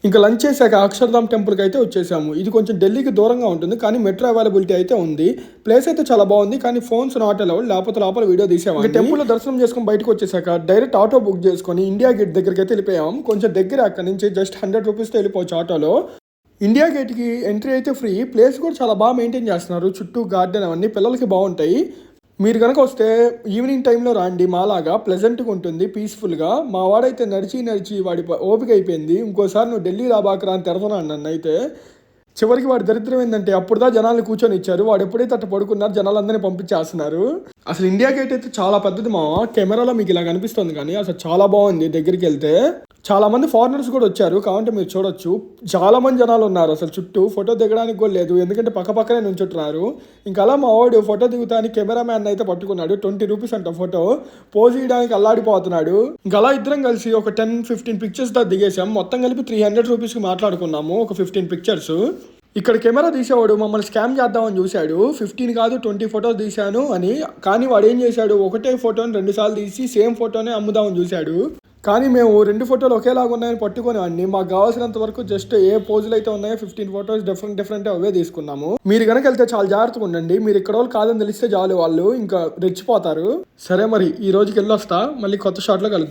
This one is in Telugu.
ఇంకా లంచ్ చేశాక అక్షర్ధామ్ టెంపుల్కి అయితే వచ్చేసాము. ఇది కొంచెం ఢిల్లీకి దూరంగా ఉంటుంది, కానీ మెట్రో అవైలబిలిటీ అయితే ఉంది. ప్లేస్ అయితే చాలా బాగుంది, కానీ ఫోన్స్ నాట్ అలౌడ్, లేకపోతే లోపల వీడియో తీసేవాళ్ళం. ఇంకా టెంపుల్లో దర్శనం చేసుకుని బయటకు వచ్చేసాక డైరెక్ట్ ఆటో బుక్ చేసుకొని ఇండియా గేట్ దగ్గరికి అయితే వెళ్ళిపోయాం. కొంచెం దగ్గర, అక్కడ నుంచి జస్ట్ 100 రూపీస్తో వెళ్ళిపోవచ్చు ఆటోలో. ఇండియా గేట్కి ఎంట్రీ అయితే ఫ్రీ. ప్లేస్ కూడా చాలా బాగా మెయింటైన్ చేస్తున్నారు, చుట్టూ గార్డెన్ అవన్నీ పిల్లలకి బాగుంటాయి. మీరు కనుక వస్తే ఈవినింగ్ టైంలో రండి, మాలాగా ప్లెజెంట్గా ఉంటుంది, పీస్ఫుల్గా. మా వాడైతే నడిచి వాడి ఓపిక అయిపోయింది. ఇంకోసారి నువ్వు ఢిల్లీ రాబాకరా అని తిడుతున్నాను నన్ను అయితే. చివరికి వాడి దరిద్రం ఏంటంటే అప్పుడుదా జనాల్ని కూర్చొని ఇచ్చారు, వాడు ఎప్పుడైతే అట్ట పడుకున్నారు జనాలందరినీ పంపించేస్తున్నారు. అసలు ఇండియా గేట్ అయితే చాలా పెద్దది మా కెమెరాలో మీకు ఇలా కనిపిస్తుంది, కానీ అసలు చాలా బాగుంది. దగ్గరికి వెళ్తే చాలా మంది ఫారినర్స్ కూడా వచ్చారు, కాబట్టి మీరు చూడొచ్చు. చాలా మంది జనాలు ఉన్నారు, అసలు చుట్టూ ఫోటో దిగడానికి కూడా లేదు, ఎందుకంటే పక్కనే నుంచుంటున్నారు. ఇంకా అలా మా వాడు ఫోటో దిగుతానికి కెమెరామ్యాన్ అయితే పట్టుకున్నాడు. 20 రూపీస్ అంట ఫోటో. పోజ్ చేయడానికి అల్లాడిపోతున్నాడు. ఇంకా అలా ఇద్దరం కలిసి ఒక 10-15 పిక్చర్స్ దా దిగేసాం. మొత్తం కలిపి 300 రూపీస్కి మాట్లాడుకున్నాము, ఒక 15 పిక్చర్స్. ఇక్కడ కెమెరా తీసేవాడు మమ్మల్ని స్కామ్ చేద్దామని చూశాడు. 15 కాదు 20 ఫోటోలు తీశాను అని. కానీ వాడు ఏం చేశాడు, ఒకటే ఫోటోని 2 సార్లు తీసి సేమ్ ఫోటోనే అమ్ముదామని చూశాడు. కానీ మేము 2 ఫోటోలు ఒకేలాగా ఉన్నాయని పట్టుకొని అన్ని మాకు కావాల్సినంత వరకు జస్ట్ ఏ పోజులు అయితే ఉన్నాయో 15 ఫోటోస్ డిఫరెంట్ అవే తీసుకున్నాము. మీరు కనుక వెళ్తే చాలా జాగ్రత్తగా ఉండండి. మీరు ఇక్కడ వాళ్ళు కాదని తెలిస్తే చాలు, వాళ్ళు ఇంకా రెచ్చిపోతారు. సరే మరి ఈ రోజుకి వెళ్ళొస్తా, మళ్ళీ కొత్త షాట్లో కలుద్దాం.